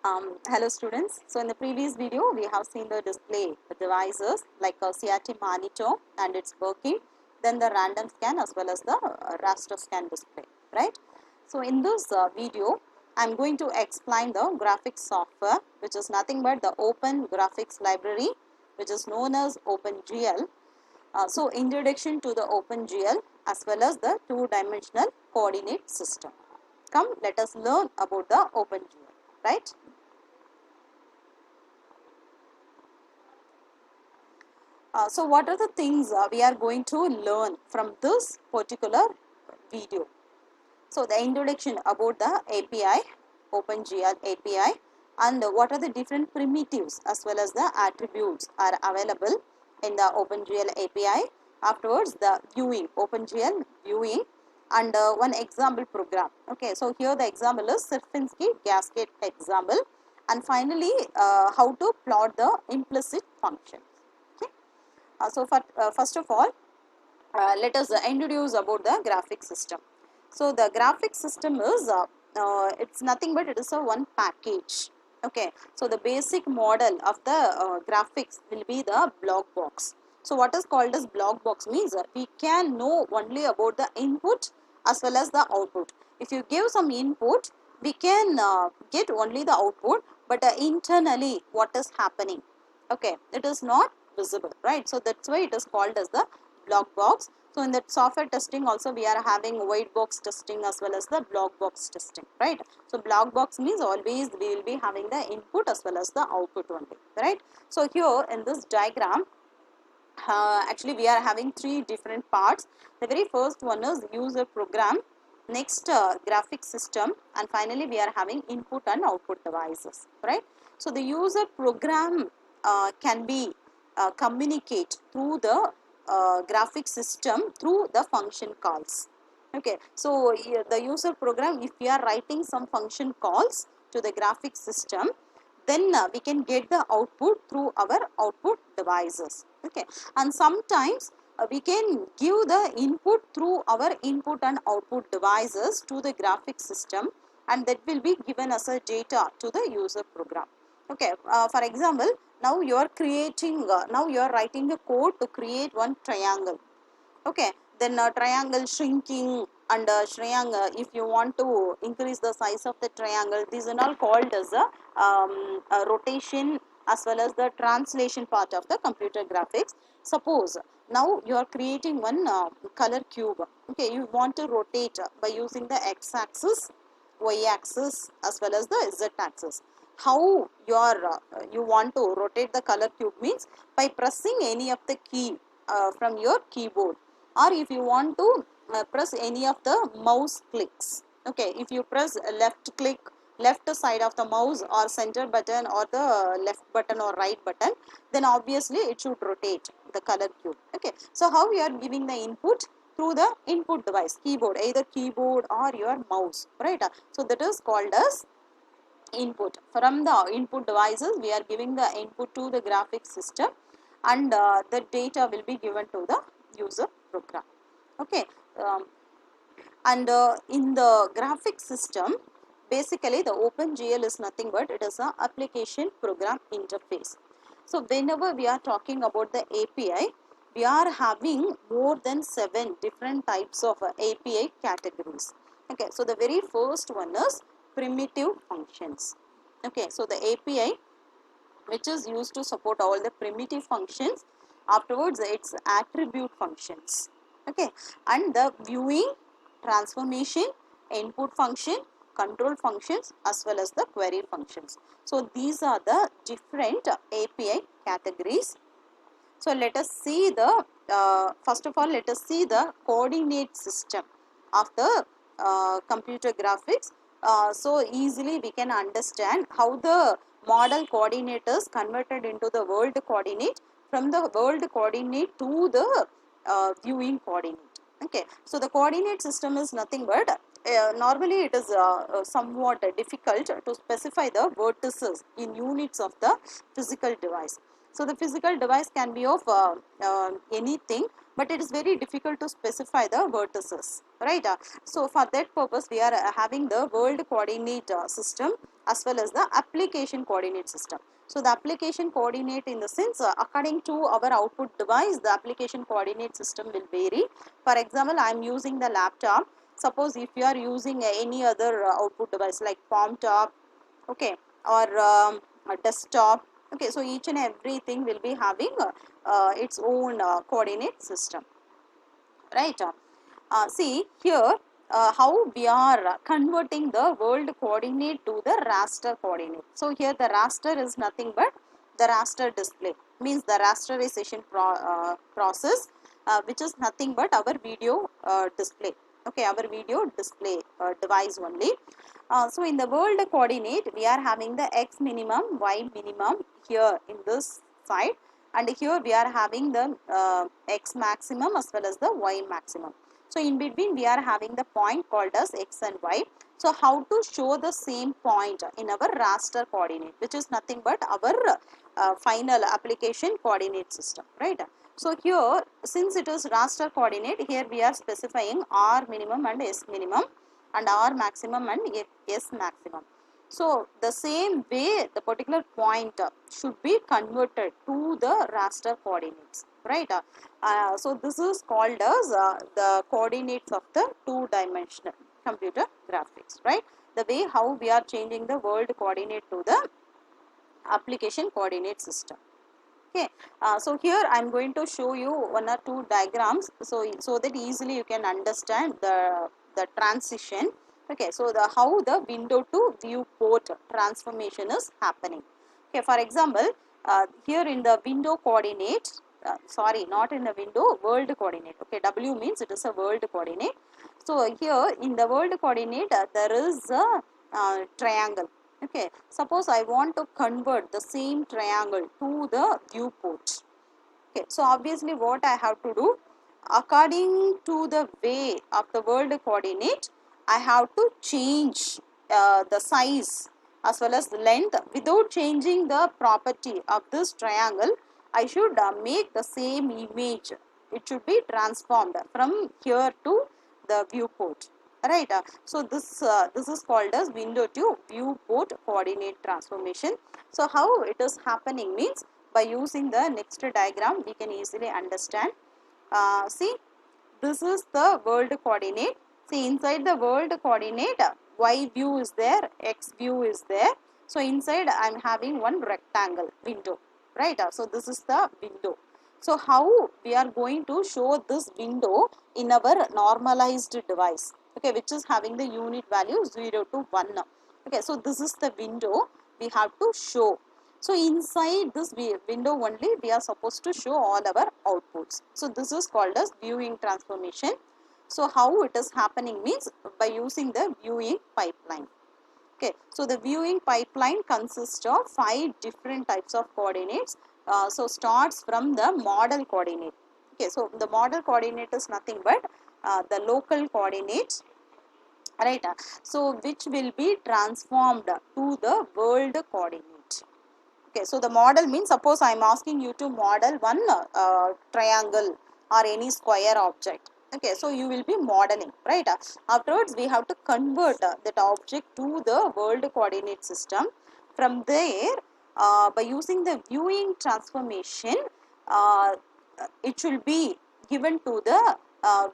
Hello students. So in the previous video we have seen the display devices like a CRT monitor and its working, then the random scan as well as the raster scan display, right? So in this video I am going to explain the graphics software, which is nothing but the Open Graphics Library, which is known as OpenGL. So introduction to the OpenGL as well as the two-dimensional coordinate system. Come, let us learn about the OpenGL, right? So what are the things we are going to learn from this particular video? So the introduction about the API, OpenGL API, and what are the different primitives as well as the attributes are available in the OpenGL API. Afterwards, the viewing, OpenGL viewing, and one example program. Okay, so here the example is Sierpinski gasket example, and finally how to plot the implicit functions. Okay. First of all, let us introduce about the graphic system. So the graphic system is it's nothing but it is a one package. Okay, so the basic model of the graphics will be the block box. So what is called as block box means we can know only about the input as well as the output. If you give some input, we can get only the output, but internally what is happening, okay, it is not visible, right? So that's why it is called as the block box. So in that software testing also we are having white box testing as well as the block box testing, right? So block box means always we will be having the input as well as the output only, right? So here in this diagram, actually we are having three different parts. The very first one is user program, next graphic system, and finally we are having input and output devices, right? So the user program can be communicate through the graphic system through the function calls. Okay, so the user program, if we are writing some function calls to the graphic system, then we can get the output through our output devices. Okay, and sometimes we can give the input through our input and output devices to the graphic system, and that will be given as a data to the user program. Okay, for example, now you are creating, now you are writing a code to create one triangle. Okay, then triangle shrinking and if you want to increase the size of the triangle, these are all called as a rotation as well as the translation part of the computer graphics. Suppose now you are creating one color cube. Okay, you want to rotate by using the x-axis, y-axis as well as the z-axis. How you want to rotate the color cube means by pressing any of the key from your keyboard, or if you want to press any of the mouse clicks. Okay, if you press left click, left side of the mouse or center button or the left button or right button, then obviously it should rotate the color cube. Okay, so how you are giving the input? Through the input device, keyboard, either keyboard or your mouse, right? So that is called as input. From the input devices we are giving the input to the graphic system, and the data will be given to the user program. Okay, and in the graphic system, basically the OpenGL is nothing but it is an application program interface. So whenever we are talking about the API, we are having more than 7 different types of API categories. Okay, so the very first one is primitive functions. Okay, so the API which is used to support all the primitive functions. Afterwards its attribute functions. Okay, and the viewing, transformation, input function, control functions as well as the query functions. So these are the different API categories. So let us see the first of all let us see the coordinate system of the computer graphics. So easily we can understand how the model coordinate is converted into the world coordinate, from the world coordinate to the viewing coordinate. Okay, so the coordinate system is nothing but normally it is somewhat difficult to specify the vertices in units of the physical device. So the physical device can be of anything, but it is very difficult to specify the vertices, right? So for that purpose we are having the world coordinate system, as well as the application coordinate system. So the application coordinate in the sense according to our output device, the application coordinate system will vary. For example, I am using the laptop. Suppose if you are using any other output device like palm top, okay, or a desktop, okay, so each and everything will be having its own coordinate system, right? See here how we are converting the world coordinate to the raster coordinate. So here the raster is nothing but the raster display, means the rasterization process, which is nothing but our video display, okay, our video display device only. So in the world coordinate we are having the x minimum, y minimum here in this side, and here we are having the x maximum as well as the y maximum. So in between we are having the point called as x and y. So how to show the same point in our raster coordinate, which is nothing but our final application coordinate system, right? So here, since it is raster coordinate, here we are specifying r minimum and s minimum, and r maximum and s maximum. So the same way the particular point should be converted to the raster coordinates, right? So this is called as the coordinates of the two-dimensional computer graphics, right? The way how we are changing the world coordinate to the application coordinate system. Okay, so here I am going to show you one or two diagrams, so that easily you can understand the transition. Okay, so the how the window to viewport transformation is happening. Okay, for example, here in the window coordinate, sorry, not in the window, world coordinate. Okay, W means it is a world coordinate. So here in the world coordinate there is a triangle. Okay, suppose I want to convert the same triangle to the viewport. Okay, so obviously what I have to do, according to the way of the world coordinate, I have to change the size as well as the length without changing the property of this triangle. I should make the same image. It should be transformed from here to the viewport, right? So this is called as window to viewport coordinate transformation. So how it is happening means, by using the next diagram we can easily understand. See, this is the world coordinate. See, inside the world coordinate y view is there, x view is there. So inside I am having one rectangle window, right? So this is the window. So how we are going to show this window in our normalized device, okay, which is having the unit value 0 to 1. Okay, so this is the window we have to show. So inside this window only we are supposed to show all our outputs. So this is called as viewing transformation. So how it is happening means by using the viewing pipeline. Okay, so the viewing pipeline consists of 5 different types of coordinates. So starts from the model coordinate. Okay, so the model coordinate is nothing but the local coordinates, right? So which will be transformed to the world coordinate. Okay, so the model means, suppose I am asking you to model one triangle or any square object. Okay, so you will be modeling, right? Afterwards, we have to convert that object to the world coordinate system. From there, by using the viewing transformation, uh, it will be given to the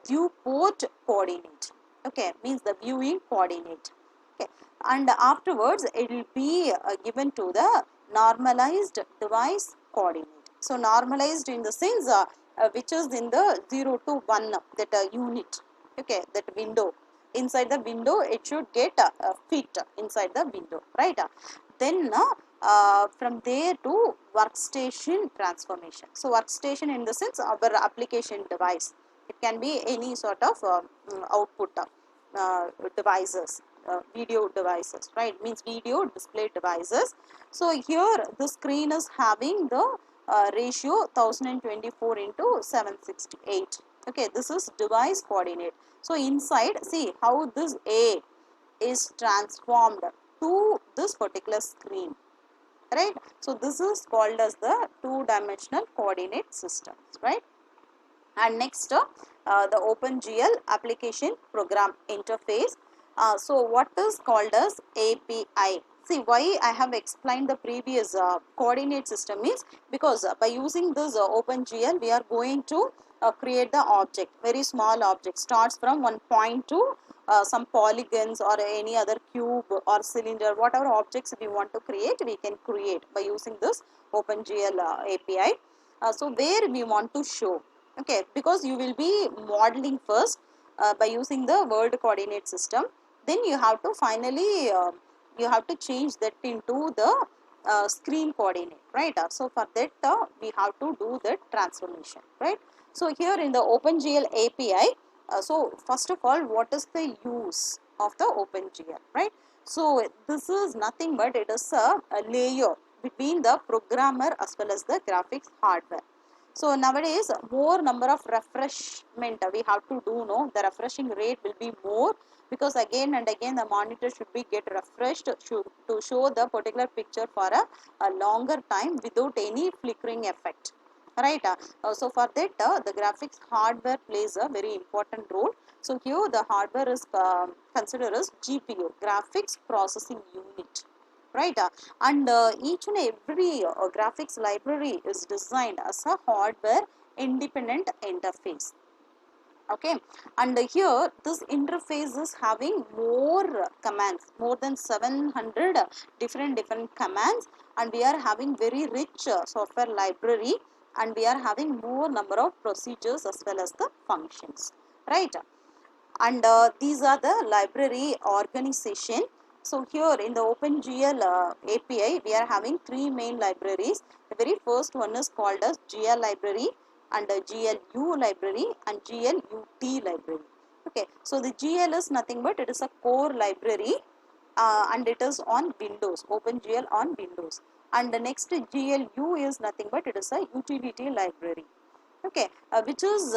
viewport coordinate. Okay, means the viewing coordinate. Okay, and afterwards it will be given to the normalized device coordinate. So normalized in the sense which is in the 0 to 1, that unit, okay, that window. Inside the window it should get fit inside the window, right? Then from there to workstation transformation. So workstation in the sense our application device. It can be any sort of output devices, video devices, right? Means video display devices. So here the screen is having the ratio 1024 into 768. Okay, this is device coordinate. So inside, see how this A is transformed to this particular screen, right? So this is called as the two-dimensional coordinate systems, right? And next the OpenGL application program interface. So what is called as API See, why I have explained the previous coordinate system is because by using this OpenGL, we are going to create the object, very small object, starts from one point to some polygons or any other cube or cylinder, whatever objects we want to create, we can create by using this OpenGL API. So where we want to show, okay, because you will be modeling first by using the world coordinate system, then you have to finally you have to change that into the screen coordinate, right? So for that we have to do the transformation, right? So here in the OpenGL API, so first of all, what is the use of the OpenGL, right? So this is nothing but it is a layer between the programmer as well as the graphics hardware. So nowadays more number of refreshment we have to do, no, the refreshing rate will be more, because again and again the monitor should be get refreshed to show the particular picture for a longer time without any flickering effect, right? So for that the graphics hardware plays a very important role. So here the hardware is considered as GPU, graphics processing unit, right? And each and every graphics library is designed as a hardware independent interface, okay? And here this interface is having more commands, more than 700 different commands, and we are having very rich software library, and we are having more number of procedures as well as the functions, right? And these are the library organization. So here in the OpenGL API, we are having three main libraries. The very first one is called as GL library, and GLU library, and GLUT library. Okay, so the GL is nothing but it is a core library, and it is on Windows, OpenGL on Windows. And the next GLU is nothing but it is a utility library, okay, which is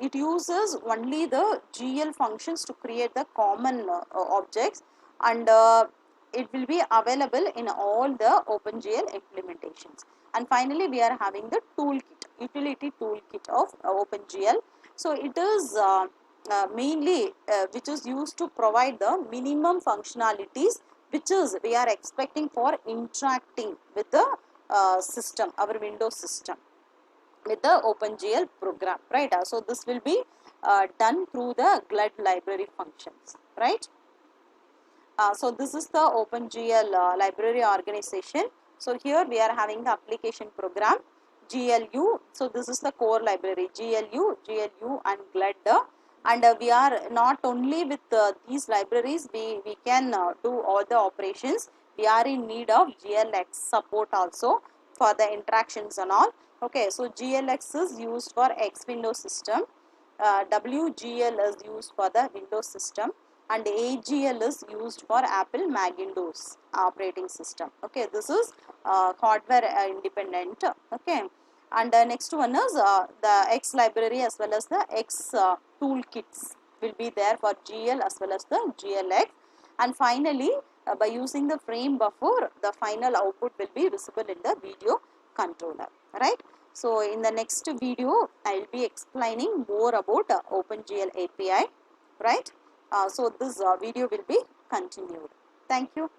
it uses only the GL functions to create the common objects, and it will be available in all the OpenGL implementations. And finally we are having the toolkit, utility toolkit of OpenGL. So it is mainly which is used to provide the minimum functionalities which is we are expecting for interacting with the system, our Windows system, with the OpenGL program, right? So this will be done through the GLUT library functions, right? So this is the OpenGL library organization. So here we are having the application program GLU. So this is the core library GLU and GLUT. And we are not only with these libraries, we can do all the operations. We are in need of GLX support also for the interactions and all. Okay, so GLX is used for X Windows system, WGL is used for the Windows system, and AGL is used for Apple Macintosh operating system. Okay, this is hardware independent. Okay, and next one is the X library as well as the X toolkits will be there for GL as well as the GLX. And finally, by using the frame buffer, the final output will be visible in the video controller, right? So in the next video, I will be explaining more about OpenGL API, right? So this video will be continued. Thank you.